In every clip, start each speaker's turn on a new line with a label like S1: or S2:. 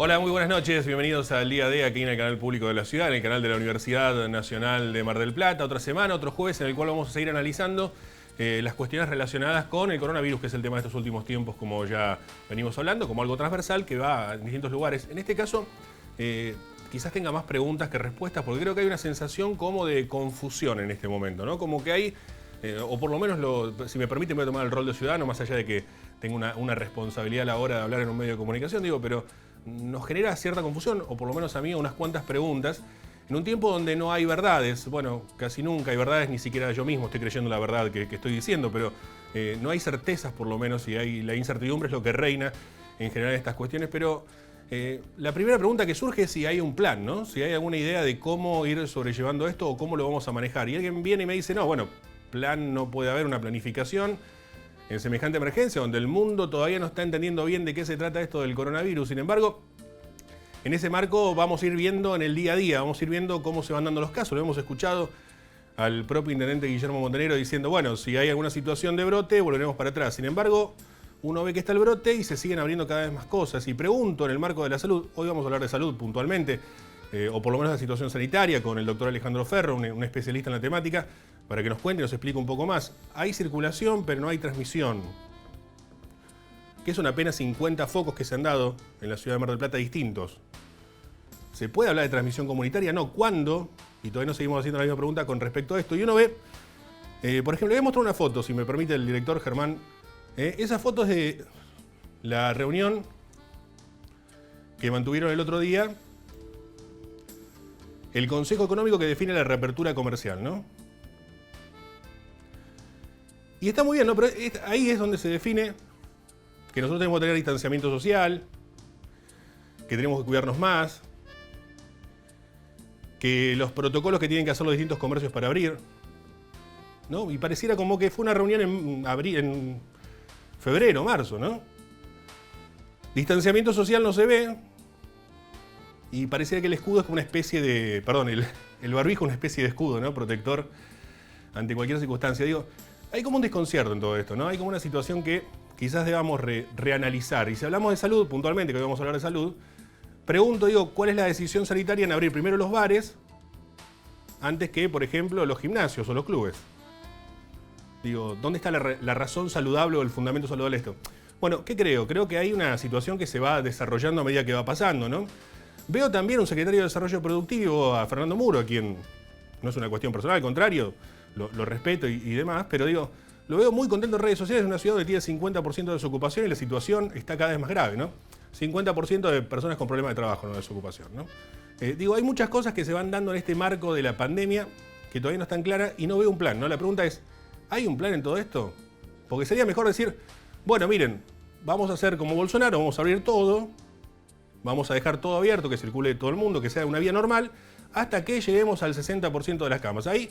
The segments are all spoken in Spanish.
S1: Hola, muy buenas noches, bienvenidos al Día D aquí en el canal público de la ciudad, en el canal de la Universidad Nacional de Mar del Plata. Otra semana, otro jueves en el cual vamos a seguir analizando las cuestiones relacionadas con el coronavirus, que es el tema de estos últimos tiempos, como ya venimos hablando, como algo transversal que va en distintos lugares. En este caso, quizás tenga más preguntas que respuestas, porque creo que hay una sensación como de confusión en este momento, ¿no? Como que hay, o por lo menos, si me permiten, voy a tomar el rol de ciudadano, más allá de que tengo una responsabilidad a la hora de hablar en un medio de comunicación, digo, pero nos genera cierta confusión, o por lo menos a mí, unas cuantas preguntas, en un tiempo donde no hay verdades. Bueno, casi nunca hay verdades, ni siquiera yo mismo estoy creyendo la verdad que estoy diciendo, pero no hay certezas por lo menos, y la incertidumbre es lo que reina en general en estas cuestiones. Pero la primera pregunta que surge es si hay un plan, ¿no? Si hay alguna idea de cómo ir sobrellevando esto o cómo lo vamos a manejar. Y alguien viene y me dice, no, bueno, plan no puede haber, una planificación en semejante emergencia, donde el mundo todavía no está entendiendo bien de qué se trata esto del coronavirus. Sin embargo, en ese marco vamos a ir viendo en el día a día, vamos a ir viendo cómo se van dando los casos. Lo hemos escuchado al propio intendente Guillermo Montenegro diciendo, bueno, si hay alguna situación de brote, volveremos para atrás. Sin embargo, uno ve que está el brote y se siguen abriendo cada vez más cosas. Y pregunto en el marco de la salud, hoy vamos a hablar de salud puntualmente, o por lo menos de la situación sanitaria, con el doctor Alejandro Ferro, un especialista en la temática, para que nos cuente y nos explique un poco más. Hay circulación, pero no hay transmisión. Que son apenas 50 focos que se han dado en la ciudad de Mar del Plata distintos. ¿Se puede hablar de transmisión comunitaria? No. ¿Cuándo? Y todavía no seguimos haciendo la misma pregunta con respecto a esto. Y uno ve, por ejemplo, le voy a mostrar una foto, si me permite el director Germán. Esa foto es de la reunión que mantuvieron el otro día el Consejo Económico que define la reapertura comercial, ¿no? Y está muy bien, ¿no? Pero ahí es donde se define que nosotros tenemos que tener distanciamiento social, que tenemos que cuidarnos más, que los protocolos que tienen que hacer los distintos comercios para abrir, ¿no? Y pareciera como que fue una reunión en febrero, marzo, ¿no? Distanciamiento social no se ve, y pareciera que el escudo es como una especie de, perdón, el barbijo es una especie de escudo, ¿no? Protector ante cualquier circunstancia. Digo, hay como un desconcierto en todo esto, ¿no? Hay como una situación que quizás debamos reanalizar. Y si hablamos de salud, puntualmente, que hoy vamos a hablar de salud, pregunto, digo, ¿cuál es la decisión sanitaria en abrir primero los bares antes que, por ejemplo, los gimnasios o los clubes? Digo, ¿dónde está la razón saludable o el fundamento saludable de esto? Bueno, ¿qué creo? Creo que hay una situación que se va desarrollando a medida que va pasando, ¿no? Veo también un secretario de Desarrollo Productivo, a Fernando Muro, a quien no es una cuestión personal, al contrario, lo respeto y demás, pero digo, lo veo muy contento en redes sociales. Es una ciudad donde tiene 50% de desocupación y la situación está cada vez más grave, ¿no? 50% de personas con problemas de trabajo, no de desocupación, ¿no? Digo, hay muchas cosas que se van dando en este marco de la pandemia que todavía no están claras y no veo un plan, ¿no? La pregunta es, ¿hay un plan en todo esto? Porque sería mejor decir, bueno, miren, vamos a hacer como Bolsonaro, vamos a abrir todo, vamos a dejar todo abierto, que circule todo el mundo, que sea una vía normal, hasta que lleguemos al 60% de las camas. Ahí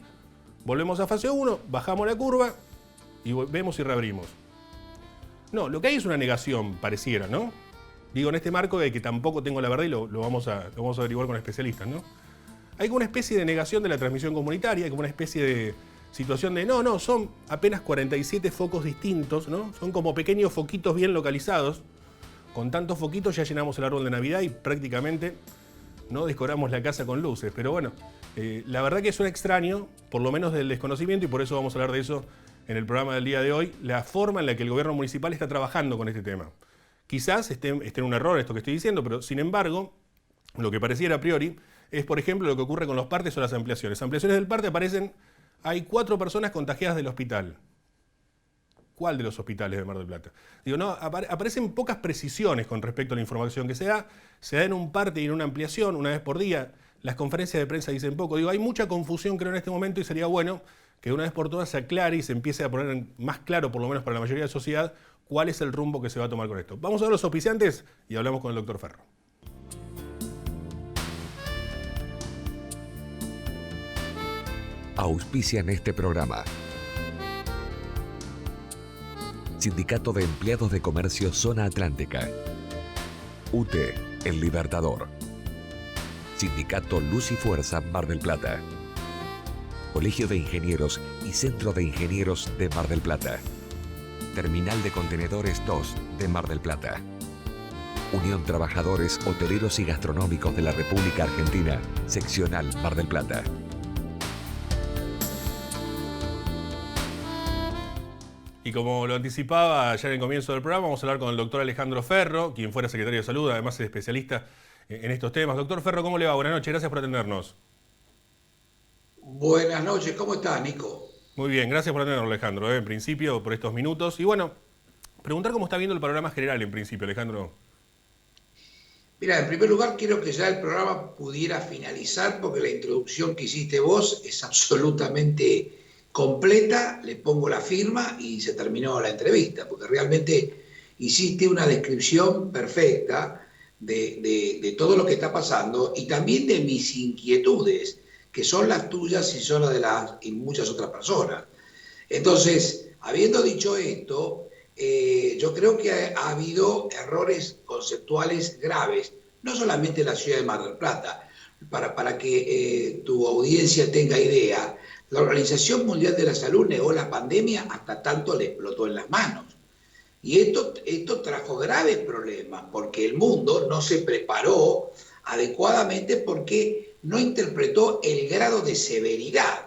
S1: volvemos a fase 1, bajamos la curva y vemos y reabrimos. No, lo que hay es una negación, pareciera, ¿no? Digo, en este marco de que tampoco tengo la verdad y lo vamos a averiguar con especialistas, ¿no? Hay como una especie de negación de la transmisión comunitaria, hay como una especie de situación de, no, son apenas 47 focos distintos, ¿no? Son como pequeños foquitos bien localizados. Con tantos foquitos ya llenamos el árbol de Navidad y prácticamente no decoramos la casa con luces. Pero bueno, la verdad que suena extraño, por lo menos del desconocimiento, y por eso vamos a hablar de eso en el programa del día de hoy, la forma en la que el gobierno municipal está trabajando con este tema. Quizás esté en un error esto que estoy diciendo, pero sin embargo, lo que pareciera a priori es, por ejemplo, lo que ocurre con los partes o las ampliaciones. Ampliaciones del parte aparecen, hay 4 personas contagiadas del hospital. ¿Cuál de los hospitales de Mar del Plata? Digo, no, aparecen pocas precisiones con respecto a la información que se da en un parte y en una ampliación, una vez por día. Las conferencias de prensa dicen poco. Digo, hay mucha confusión, creo, en este momento, y sería bueno que de una vez por todas se aclare y se empiece a poner más claro, por lo menos para la mayoría de la sociedad, cuál es el rumbo que se va a tomar con esto. Vamos a ver los auspiciantes y hablamos con el doctor Ferro.
S2: Auspician este programa. Sindicato de Empleados de Comercio Zona Atlántica. UTE, El Libertador. Sindicato Luz y Fuerza Mar del Plata. Colegio de Ingenieros y Centro de Ingenieros de Mar del Plata. Terminal de Contenedores 2 de Mar del Plata. Unión Trabajadores Hoteleros y Gastronómicos de la República Argentina, Seccional Mar del Plata.
S1: Y como lo anticipaba ya en el comienzo del programa, vamos a hablar con el doctor Alejandro Ferro, quien fuera secretario de Salud, además es especialista en estos temas. Doctor Ferro, ¿cómo le va? Buenas noches, gracias por atendernos.
S3: Buenas noches, ¿cómo estás, Nico?
S1: Muy bien, gracias por atendernos, Alejandro, en principio, por estos minutos. Y bueno, preguntar cómo está viendo el panorama general en principio, Alejandro.
S3: Mira, en primer lugar quiero que ya el programa pudiera finalizar porque la introducción que hiciste vos es absolutamente completa, le pongo la firma y se terminó la entrevista, porque realmente hiciste una descripción perfecta de todo lo que está pasando y también de mis inquietudes, que son las tuyas y son las de las y muchas otras personas. Entonces, habiendo dicho esto, yo creo que ha habido errores conceptuales graves, no solamente en la ciudad de Mar del Plata. Para que tu audiencia tenga idea, la Organización Mundial de la Salud negó la pandemia hasta tanto le explotó en las manos. Y esto trajo graves problemas, porque el mundo no se preparó adecuadamente porque no interpretó el grado de severidad.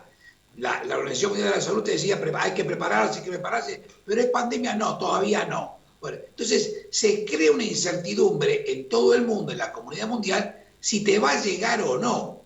S3: La Organización Mundial de la Salud te decía, hay que prepararse, pero es pandemia, no, todavía no. Bueno, entonces se crea una incertidumbre en todo el mundo, en la comunidad mundial, si te va a llegar o no.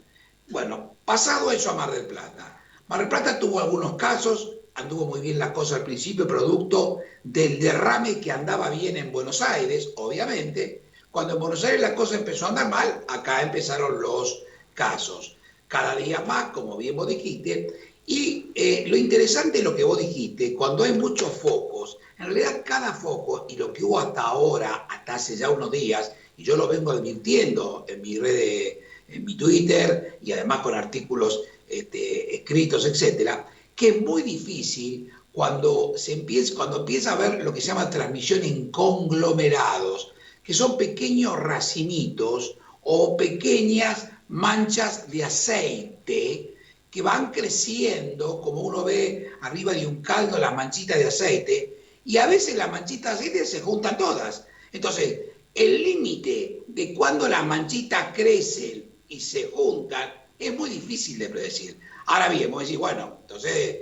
S3: Bueno, pasado eso a Mar del Plata. Mar del Plata tuvo algunos casos, anduvo muy bien la cosa al principio, producto del derrame que andaba bien en Buenos Aires, obviamente. Cuando en Buenos Aires la cosa empezó a andar mal, acá empezaron los casos. Cada día más, como bien vos dijiste. Y lo interesante es lo que vos dijiste, cuando hay muchos focos, en realidad cada foco, y lo que hubo hasta ahora, hasta hace ya unos días, y yo lo vengo advirtiendo en mi red, en mi Twitter, y además con artículos escritos, etcétera, que es muy difícil cuando empieza a haber lo que se llama transmisión en conglomerados, que son pequeños racimitos o pequeñas manchas de aceite que van creciendo, como uno ve arriba de un caldo las manchitas de aceite, y a veces las manchitas de aceite se juntan todas. Entonces, el límite de cuando las manchitas crecen y se juntan es muy difícil de predecir. Ahora bien, vos decís, bueno, entonces,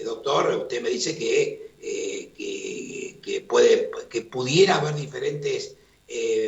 S3: doctor, usted me dice que pudiera haber diferentes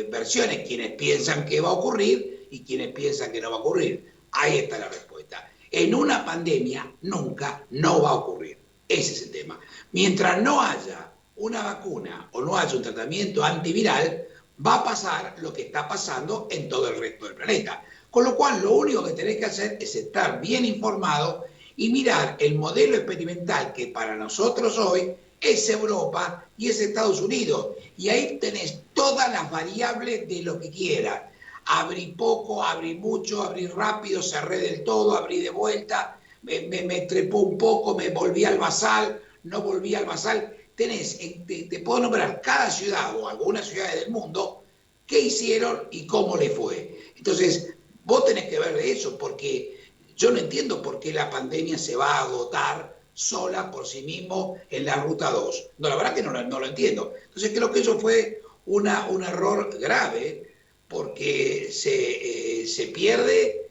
S3: versiones, quienes piensan que va a ocurrir y quienes piensan que no va a ocurrir. Ahí está la respuesta. En una pandemia nunca no va a ocurrir. Ese es el tema. Mientras no haya una vacuna o no haya un tratamiento antiviral, va a pasar lo que está pasando en todo el resto del planeta. Con lo cual, lo único que tenés que hacer es estar bien informado y mirar el modelo experimental que para nosotros hoy es Europa y es Estados Unidos. Y ahí tenés todas las variables de lo que quieras. Abrí poco, abrí mucho, abrí rápido, cerré del todo, abrí de vuelta, me trepó un poco, me volví al basal, no volví al basal. Te puedo nombrar cada ciudad o algunas ciudades del mundo qué hicieron y cómo le fue. Entonces, vos tenés que ver de eso, porque yo no entiendo por qué la pandemia se va a agotar sola por sí mismo en la ruta 2. No, la verdad que no lo entiendo. Entonces creo que eso fue un error grave, porque se pierde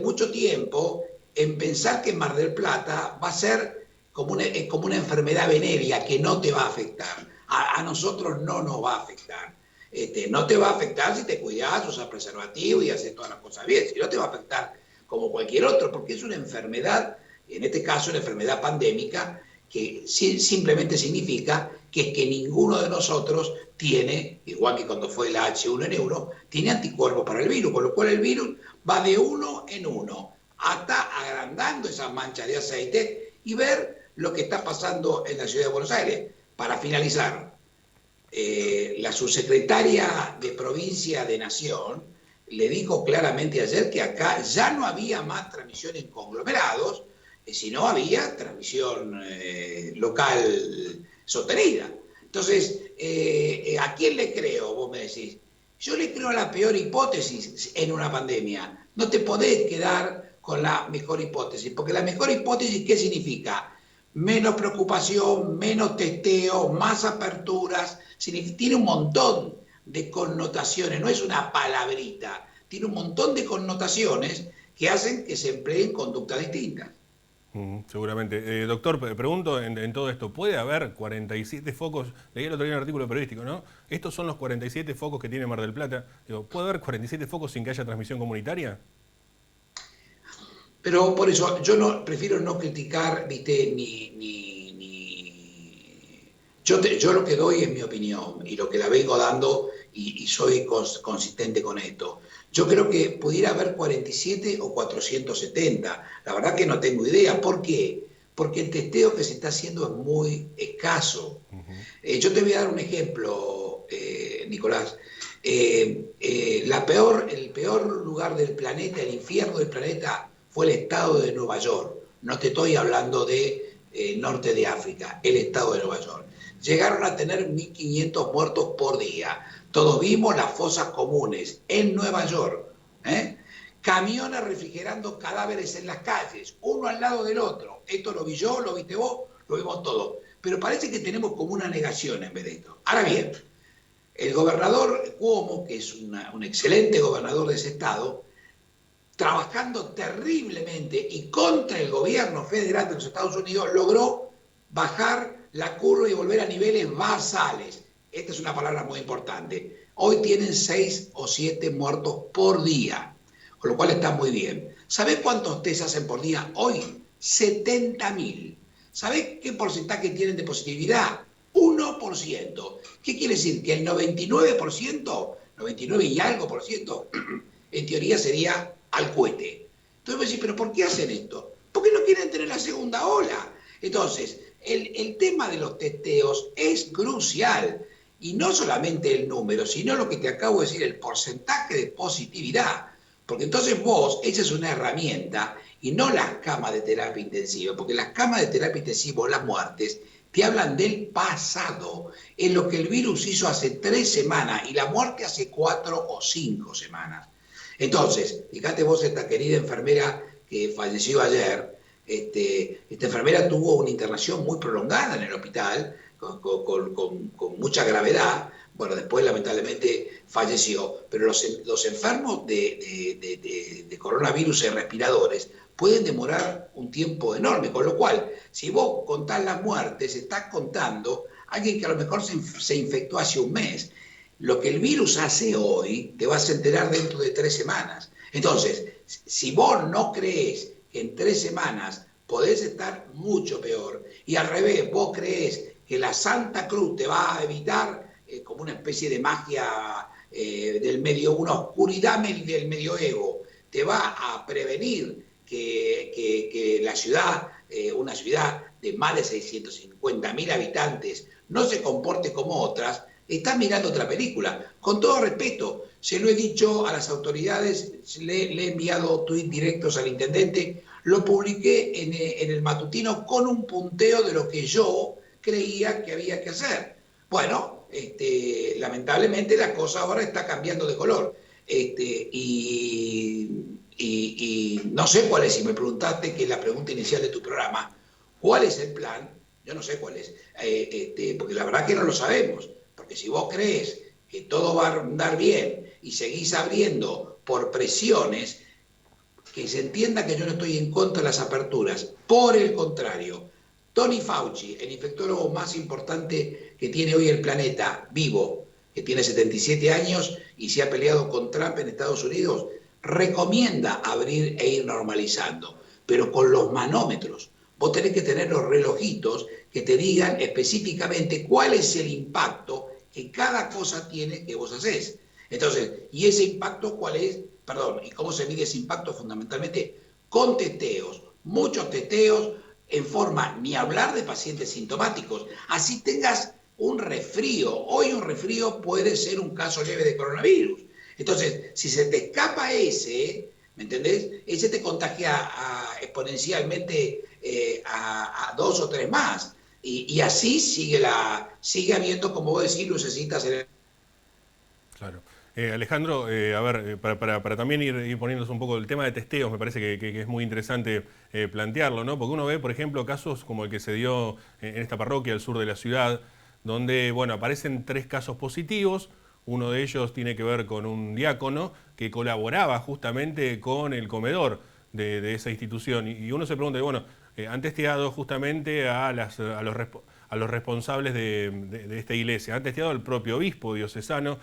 S3: mucho tiempo en pensar que Mar del Plata va a ser como una enfermedad venérea que no te va a afectar. A nosotros no nos va a afectar. No te va a afectar si te cuidas, usas preservativo y haces todas las cosas bien. Si no, te va a afectar como cualquier otro, porque es una enfermedad, en este caso una enfermedad pandémica, que simplemente significa que ninguno de nosotros tiene, igual que cuando fue la H1N1, tiene anticuerpos para el virus, con lo cual el virus va de uno en uno, hasta agrandando esas manchas de aceite y ver lo que está pasando en la ciudad de Buenos Aires. Para finalizar, la subsecretaria de Provincia de Nación le dijo claramente ayer que acá ya no había más transmisión en conglomerados, sino había transmisión local sostenida. Entonces, ¿a quién le creo? Vos me decís. Yo le creo a la peor hipótesis en una pandemia. No te podés quedar con la mejor hipótesis, porque la mejor hipótesis, ¿qué significa? Menos preocupación, menos testeo, más aperturas, tiene un montón de connotaciones, no es una palabrita, tiene un montón de connotaciones que hacen que se empleen conductas distintas.
S1: Seguramente. Doctor, pregunto en todo esto, ¿puede haber 47 focos? Leí el otro día un artículo periodístico, ¿no? Estos son los 47 focos que tiene Mar del Plata. Digo, ¿puede haber 47 focos sin que haya transmisión comunitaria?
S3: Pero por eso yo no prefiero no criticar, viste, yo lo que doy es mi opinión y lo que la vengo dando y soy consistente con esto. Yo creo que pudiera haber 47 o 470. La verdad que no tengo idea. ¿Por qué? Porque el testeo que se está haciendo es muy escaso. Yo te voy a dar un ejemplo, Nicolás. El peor lugar del planeta, el infierno del planeta, fue el estado de Nueva York. No te estoy hablando de norte de África, el estado de Nueva York. Llegaron a tener 1.500 muertos por día. Todos vimos las fosas comunes en Nueva York. Camiones refrigerando cadáveres en las calles, uno al lado del otro. Esto lo vi yo, lo viste vos, lo vimos todos. Pero parece que tenemos como una negación en vez de esto. Ahora bien, el gobernador Cuomo, que es un excelente gobernador de ese estado, trabajando terriblemente y contra el gobierno federal de los Estados Unidos, logró bajar la curva y volver a niveles basales. Esta es una palabra muy importante. Hoy tienen 6 o 7 muertos por día, con lo cual está muy bien. ¿Sabés cuántos test hacen por día hoy? 70.000. ¿Sabés qué porcentaje tienen de positividad? 1%. ¿Qué quiere decir? Que el 99%, 99 y algo por ciento, en teoría sería al cohete. Entonces me decís, ¿pero por qué hacen esto? Porque no quieren tener la segunda ola. Entonces, el tema de los testeos es crucial. Y no solamente el número, sino lo que te acabo de decir, el porcentaje de positividad. Porque entonces vos, esa es una herramienta, y no las camas de terapia intensiva, porque las camas de terapia intensiva o las muertes te hablan del pasado, en lo que el virus hizo hace 3 semanas y la muerte hace 4 o 5 semanas. Entonces, fíjate vos, esta querida enfermera que falleció ayer, esta enfermera tuvo una internación muy prolongada en el hospital, con mucha gravedad. Bueno, después lamentablemente falleció, pero los enfermos de coronavirus en respiradores pueden demorar un tiempo enorme, con lo cual, si vos contás las muertes, estás contando a alguien que a lo mejor se infectó hace un mes. Lo que el virus hace hoy, te vas a enterar dentro de 3 semanas. Entonces, si vos no crees que en 3 semanas podés estar mucho peor, y al revés, vos creés que la Santa Cruz te va a evitar, como una especie de magia del medio, una oscuridad del medioevo, te va a prevenir que la ciudad, una ciudad de más de 650.000 habitantes, no se comporte como otras, estás mirando otra película. Con todo respeto, se lo he dicho a las autoridades, le he enviado tweets directos al intendente, lo publiqué en el matutino con un punteo de lo que yo creía que había que hacer. Bueno, lamentablemente la cosa ahora está cambiando de color. Y no sé cuál es, si me preguntaste, que es la pregunta inicial de tu programa, ¿cuál es el plan? Yo no sé cuál es, porque la verdad que no lo sabemos. Porque si vos crees que todo va a andar bien y seguís abriendo por presiones, que se entienda que yo no estoy en contra de las aperturas. Por el contrario, Tony Fauci, el infectólogo más importante que tiene hoy el planeta, vivo, que tiene 77 años y se ha peleado con Trump en Estados Unidos, recomienda abrir e ir normalizando, pero con los manómetros. Vos tenés que tener los relojitos que te digan específicamente cuál es el impacto que cada cosa tiene que vos hacés. Entonces, ¿y ese impacto cuál es? Perdón, ¿y cómo se mide ese impacto? Fundamentalmente con testeos, muchos testeos en forma, ni hablar de pacientes sintomáticos. Así tengas un resfrío. Hoy un resfrío puede ser un caso leve de coronavirus. Entonces, si se te escapa ese, ¿me entendés? Ese te contagia exponencialmente a 2 o 3 más. Y así sigue habiendo, como vos decís, lucecitas en el...
S1: Claro. Alejandro, a ver, para también ir poniéndose un poco el tema de testeos, me parece que es muy interesante plantearlo, ¿no? Porque uno ve, por ejemplo, casos como el que se dio en esta parroquia al sur de la ciudad, donde, bueno, aparecen 3 casos positivos, Uno de ellos tiene que ver con un diácono que colaboraba justamente con el comedor de esa institución. Y uno se pregunta, bueno, han testeado justamente a los responsables de esta iglesia, han testeado al propio obispo diocesano,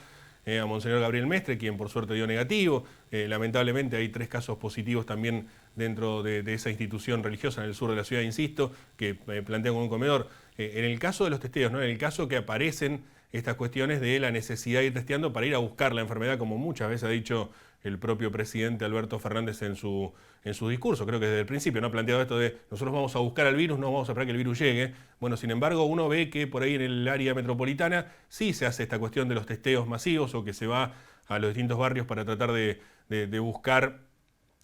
S1: a Monseñor Gabriel Mestre, quien por suerte dio negativo. Lamentablemente hay 3 casos positivos también dentro de esa institución religiosa en el sur de la ciudad, insisto, que plantean con un comedor. En el caso de los testeos, ¿no? En el caso que aparecen estas cuestiones de la necesidad de ir testeando para ir a buscar la enfermedad, como muchas veces ha dicho el propio presidente Alberto Fernández en su discurso, creo que desde el principio no ha planteado esto de nosotros vamos a buscar al virus, no vamos a esperar que el virus llegue. Bueno, sin embargo, uno ve que por ahí en el área metropolitana sí se hace esta cuestión de los testeos masivos o que se va a los distintos barrios para tratar de buscar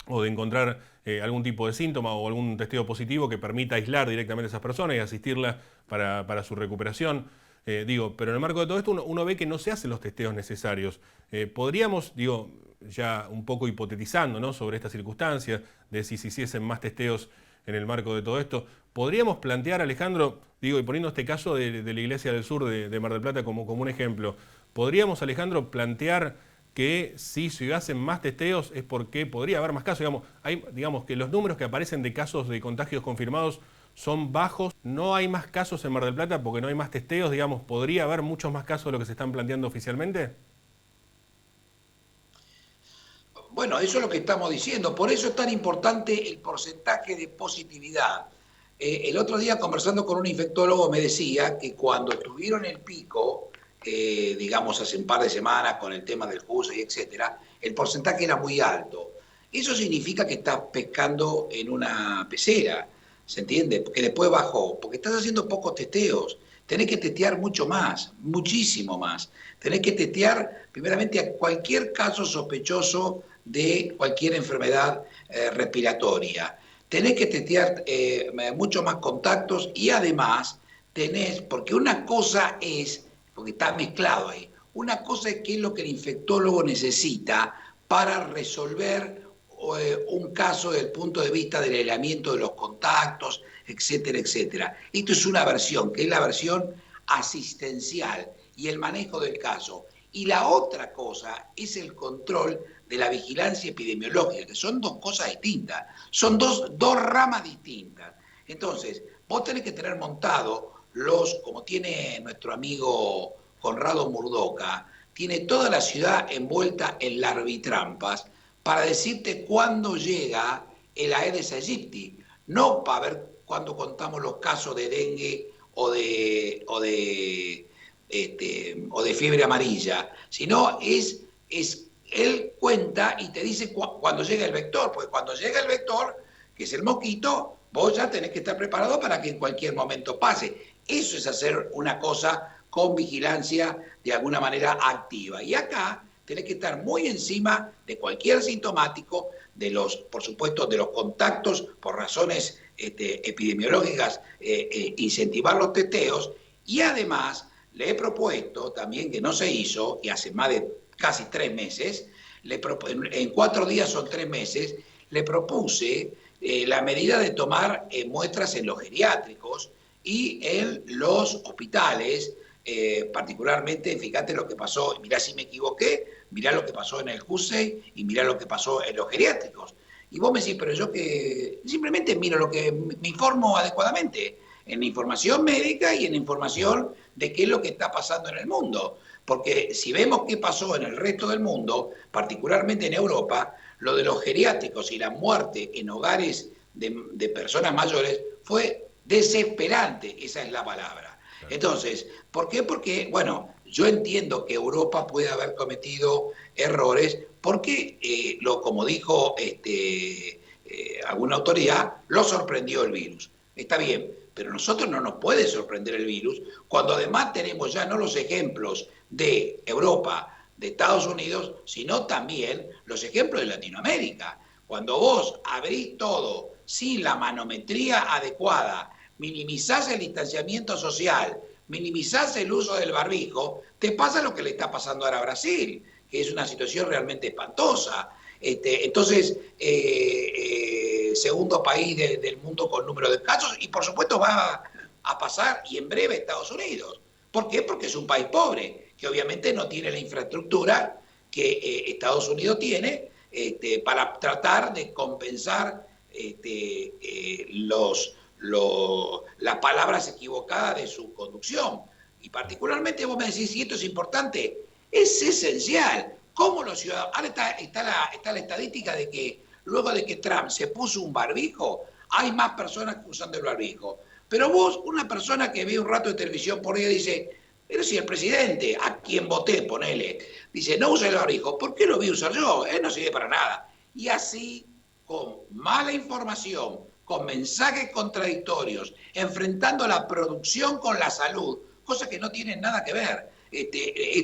S1: o de encontrar algún tipo de síntoma o algún testeo positivo que permita aislar directamente a esas personas y asistirla para su recuperación. Pero en el marco de todo esto uno ve que no se hacen los testeos necesarios. Podríamos, ya un poco hipotetizando, ¿no?, sobre estas circunstancias, de si se hiciesen más testeos en el marco de todo esto, podríamos plantear, Alejandro, y poniendo este caso de la Iglesia del Sur de Mar del Plata como un ejemplo, podríamos, Alejandro, plantear que si se hacen más testeos es porque podría haber más casos. Digamos que los números que aparecen de casos de contagios confirmados son bajos, no hay más casos en Mar del Plata porque no hay más testeos, ¿podría haber muchos más casos de lo que se están planteando oficialmente?
S3: Bueno, eso es lo que estamos diciendo. Por eso es tan importante el porcentaje de positividad. El otro día, conversando con un infectólogo, me decía que cuando tuvieron el pico, hace un par de semanas con el tema del juicio y etcétera, el porcentaje era muy alto. Eso significa que estás pescando en una pecera, ¿se entiende? Porque después bajó, porque estás haciendo pocos testeos. Tenés que testear mucho más, muchísimo más. Tenés que testear primeramente a cualquier caso sospechoso de cualquier enfermedad respiratoria. Tenés que testear mucho más contactos y además porque una cosa es, porque está mezclado ahí, una cosa es qué es lo que el infectólogo necesita para resolver un caso desde el punto de vista del aislamiento de los contactos, etcétera, etcétera. Esto es una versión, que es la versión asistencial y el manejo del caso. Y la otra cosa es el control de la vigilancia epidemiológica, que son 2 cosas distintas, son dos ramas distintas. Entonces, vos tenés que tener montado como tiene nuestro amigo Conrado Murdoca, tiene toda la ciudad envuelta en larvitrampas para decirte cuándo llega el Aedes aegypti, no para ver cuándo contamos los casos de dengue o de fiebre amarilla, sino él cuenta y te dice cuando llega el vector, porque cuando llega el vector, que es el mosquito, vos ya tenés que estar preparado para que en cualquier momento pase. Eso es hacer una cosa con vigilancia de alguna manera activa. Y acá tenés que estar muy encima de cualquier sintomático, por supuesto, de los contactos por razones epidemiológicas, incentivar los testeos. Y además le he propuesto también, que no se hizo, y hace más de casi 3 meses, en 4 días son 3 meses, le propuse la medida de tomar muestras en los geriátricos y en los hospitales, particularmente, fíjate lo que pasó, mirá si me equivoqué, mirá lo que pasó en el CUSEI y mirá lo que pasó en los geriátricos. Y vos me decís, pero yo que simplemente miro lo que me informo adecuadamente, en la información médica y en la información de qué es lo que está pasando en el mundo. Porque si vemos qué pasó en el resto del mundo, particularmente en Europa, lo de los geriátricos y la muerte en hogares de personas mayores fue desesperante, esa es la palabra. Entonces, ¿por qué? Porque, bueno, yo entiendo que Europa puede haber cometido errores porque, como dijo alguna autoridad, lo sorprendió el virus. Está bien, pero a nosotros no nos puede sorprender el virus cuando además tenemos ya no los ejemplos de Europa, de Estados Unidos, sino también los ejemplos de Latinoamérica. Cuando vos abrís todo sin la manometría adecuada, minimizás el distanciamiento social, minimizás el uso del barbijo, te pasa lo que le está pasando ahora a Brasil, que es una situación realmente espantosa. Entonces, segundo país del mundo con número de casos, y por supuesto va a pasar, y en breve, Estados Unidos. ¿Por qué? Porque es un país pobre, que obviamente no tiene la infraestructura que Estados Unidos tiene para tratar de compensar las palabras equivocadas de su conducción. Y particularmente vos me decís, y esto es importante, es esencial. ¿Cómo los ciudadanos? Ahora está la estadística de que luego de que Trump se puso un barbijo, hay más personas usando el barbijo. Pero vos, una persona que ve un rato de televisión por día, dice, pero si el presidente, a quien voté, ponele, dice, no usa el barbijo, ¿por qué lo voy a usar yo? Él no sirve para nada. Y así, con mala información, con mensajes contradictorios, enfrentando la producción con la salud, cosas que no tienen nada que ver.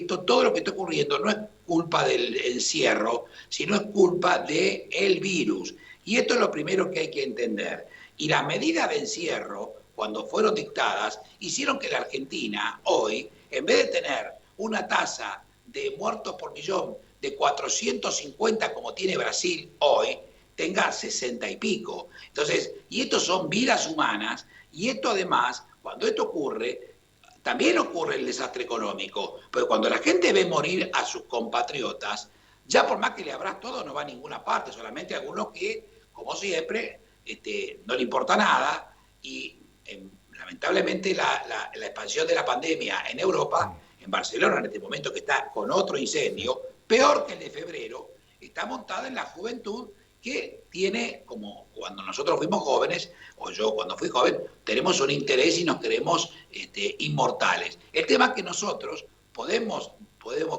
S3: Todo lo que está ocurriendo no es culpa del encierro, sino es culpa del virus. Y esto es lo primero que hay que entender. Y las medidas de encierro, cuando fueron dictadas, hicieron que la Argentina hoy, en vez de tener una tasa de muertos por millón de 450 como tiene Brasil hoy, tenga 60 y pico. Entonces, y estos son vidas humanas, y esto además, cuando esto ocurre, también ocurre el desastre económico, porque cuando la gente ve morir a sus compatriotas, ya por más que le abras todo, no va a ninguna parte, solamente algunos que, como siempre, no le importa nada, y lamentablemente la expansión de la pandemia en Europa, en Barcelona en este momento que está con otro incendio, peor que el de febrero, está montada en la juventud que tiene, como cuando nosotros fuimos jóvenes, o yo cuando fui joven, tenemos un interés y nos creemos inmortales. El tema es que nosotros podemos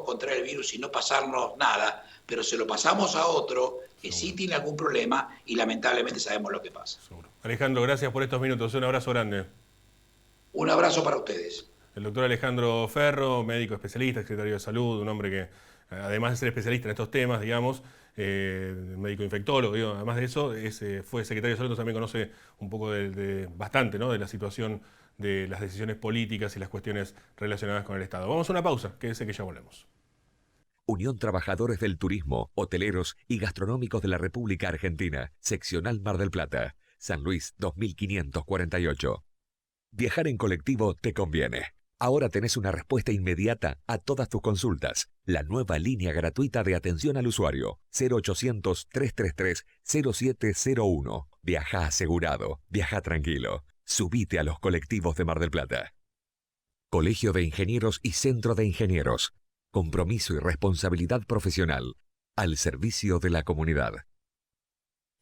S3: contraer el virus y no pasarnos nada, pero se lo pasamos a otro que sí tiene algún problema y lamentablemente sabemos lo que pasa.
S1: Seguro. Alejandro, gracias por estos minutos. Un abrazo grande.
S3: Un abrazo para ustedes.
S1: El doctor Alejandro Ferro, médico especialista, secretario de Salud, un hombre que, además de ser especialista en estos temas, digamos, médico infectólogo, digo, además de eso, fue secretario de Salud, también conoce un poco bastante, ¿no?, de la situación de las decisiones políticas y las cuestiones relacionadas con el Estado. Vamos a una pausa, quédese que ya volvemos.
S2: Unión Trabajadores del Turismo, Hoteleros y Gastronómicos de la República Argentina, Seccional Mar del Plata, San Luis 2548. Viajar en colectivo te conviene. Ahora tenés una respuesta inmediata a todas tus consultas. La nueva línea gratuita de atención al usuario, 0800-333-0701. Viaja asegurado, viaja tranquilo. Subite a los colectivos de Mar del Plata. Colegio de Ingenieros y Centro de Ingenieros. Compromiso y responsabilidad profesional al servicio de la comunidad.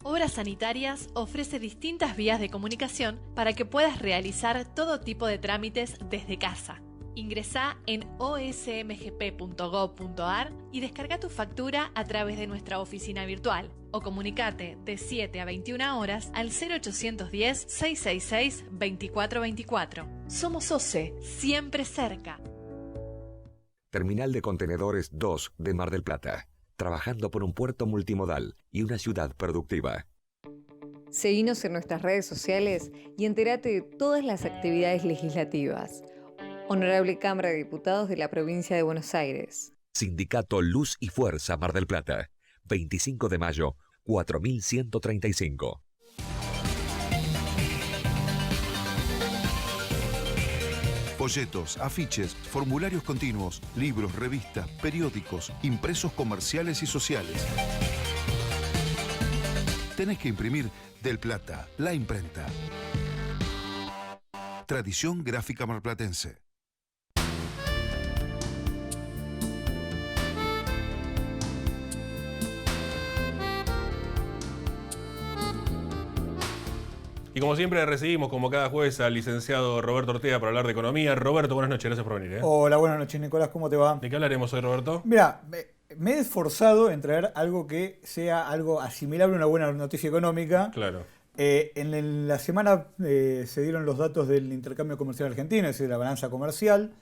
S4: Obras Sanitarias ofrece distintas vías de comunicación para que puedas realizar todo tipo de trámites desde casa. Ingresá en osmgp.gov.ar y descarga tu factura a través de nuestra oficina virtual o comunicate de 7 a 21 horas al 0810-666-2424. Somos OCE, siempre cerca.
S2: Terminal de Contenedores 2 de Mar del Plata. Trabajando por un puerto multimodal y una ciudad productiva.
S5: Seguinos en nuestras redes sociales y entérate de todas las actividades legislativas. Honorable Cámara de Diputados de la Provincia de Buenos Aires.
S2: Sindicato Luz y Fuerza Mar del Plata. 25 de mayo, 4135.
S6: Folletos, afiches, formularios continuos, libros, revistas, periódicos, impresos comerciales y sociales. Tenés que imprimir Del Plata, la imprenta. Tradición gráfica marplatense.
S1: Y como siempre recibimos, como cada jueves, al licenciado Roberto Ortega para hablar de economía. Roberto, buenas noches, gracias por venir.
S7: Hola, buenas noches, Nicolás, ¿cómo te va?
S1: ¿De qué hablaremos hoy, Roberto?
S7: Mira, me he esforzado en traer algo que sea algo asimilable a una buena noticia económica.
S1: Claro.
S7: En la semana se dieron los datos del intercambio comercial argentino, es decir, la balanza comercial,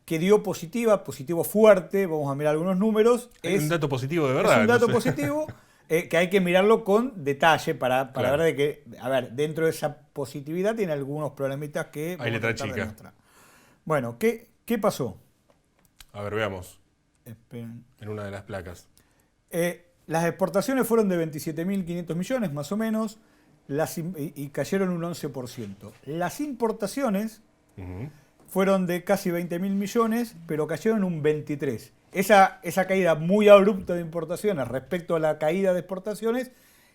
S7: que dio positivo fuerte, vamos a mirar algunos números.
S1: Es un dato positivo de verdad.
S7: Es un dato positivo. Que hay que mirarlo con detalle para ver de que, a ver, dentro de esa positividad tiene algunos problemitas que...
S1: Hay letra chica.
S7: Bueno, ¿qué pasó?
S1: A ver, veamos.
S7: Esperen.
S1: En una de las placas.
S7: Las exportaciones fueron de 27.500 millones, más o menos, y cayeron un 11%. Las importaciones fueron de casi 20.000 millones, pero cayeron un 23%. Esa caída muy abrupta de importaciones respecto a la caída de exportaciones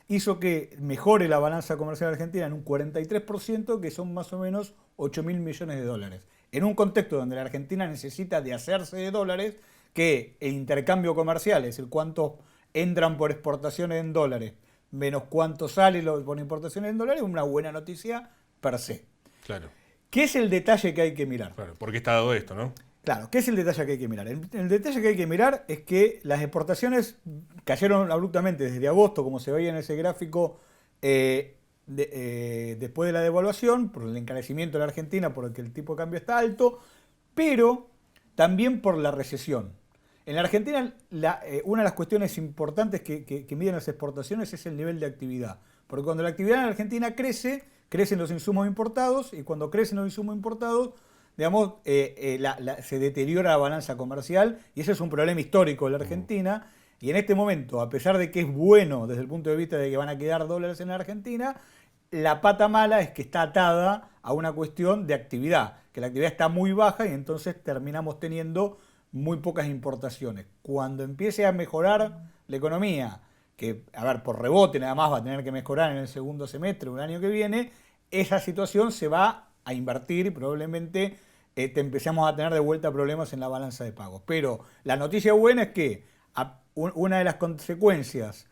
S7: hizo que mejore la balanza comercial argentina en un 43%, que son más o menos 8.000 millones de dólares. En un contexto donde la Argentina necesita de hacerse de dólares, que el intercambio comercial, es el cuánto entran por exportaciones en dólares, menos cuánto sale por importaciones en dólares, es una buena noticia per se.
S1: Claro.
S7: ¿Qué es el detalle que hay que mirar?
S1: Claro, ¿por qué está dado esto, no?
S7: Claro, ¿qué es el detalle que hay que mirar? El detalle que hay que mirar es que las exportaciones cayeron abruptamente desde agosto, como se veía en ese gráfico, después de la devaluación, por el encarecimiento de la Argentina, porque el tipo de cambio está alto, pero también por la recesión. En la Argentina, una de las cuestiones importantes que miden las exportaciones es el nivel de actividad. Porque cuando la actividad en la Argentina crece, crecen los insumos importados, y cuando crecen los insumos importados, digamos, se deteriora la balanza comercial, y ese es un problema histórico de la Argentina. Y en este momento, a pesar de que es bueno desde el punto de vista de que van a quedar dólares en la Argentina, la pata mala es que está atada a una cuestión de actividad, que la actividad está muy baja y entonces terminamos teniendo muy pocas importaciones. Cuando empiece a mejorar la economía, que, a ver, por rebote nada más va a tener que mejorar en el segundo semestre, un año que viene, esa situación se va a invertir y probablemente empecemos a tener de vuelta problemas en la balanza de pagos. Pero la noticia buena es que una de las consecuencias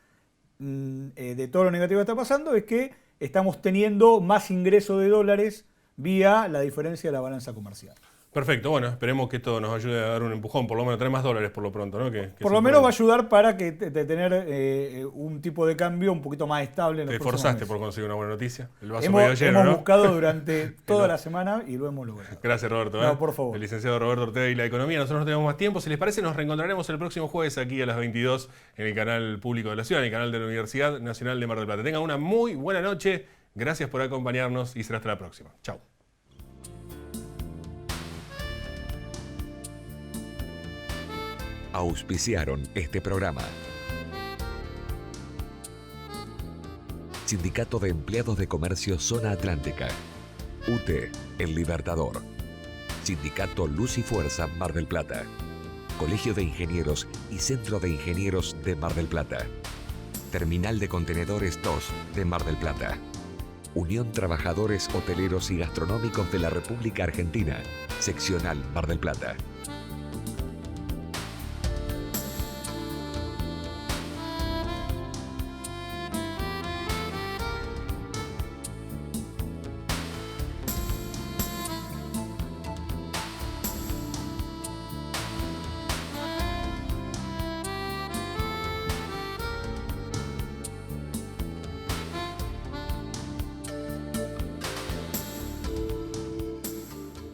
S7: de todo lo negativo que está pasando es que estamos teniendo más ingreso de dólares vía la diferencia de la balanza comercial.
S1: Perfecto, bueno, esperemos que esto nos ayude a dar un empujón, por lo menos tener más dólares por lo pronto, ¿no?
S7: Por lo menos va a ayudar para que tener un tipo de cambio un poquito más estable.
S1: Te esforzaste por conseguir una buena noticia. El vaso
S7: hemos
S1: medio lleno, ¿no?
S7: Buscado durante toda la semana y lo hemos logrado.
S1: Gracias, Roberto.
S7: No, por favor.
S1: El licenciado Roberto Ortega y la economía. Nosotros no tenemos más tiempo. Si les parece, nos reencontraremos el próximo jueves aquí a las 22 en el canal público de la ciudad, en el canal de la Universidad Nacional de Mar del Plata. Tengan una muy buena noche. Gracias por acompañarnos y será hasta la próxima. Chau.
S2: Auspiciaron este programa. Sindicato de Empleados de Comercio Zona Atlántica. UTE, El Libertador. Sindicato Luz y Fuerza Mar del Plata. Colegio de Ingenieros y Centro de Ingenieros de Mar del Plata. Terminal de Contenedores 2 de Mar del Plata. Unión Trabajadores Hoteleros y Gastronómicos de la República Argentina. Seccional Mar del Plata.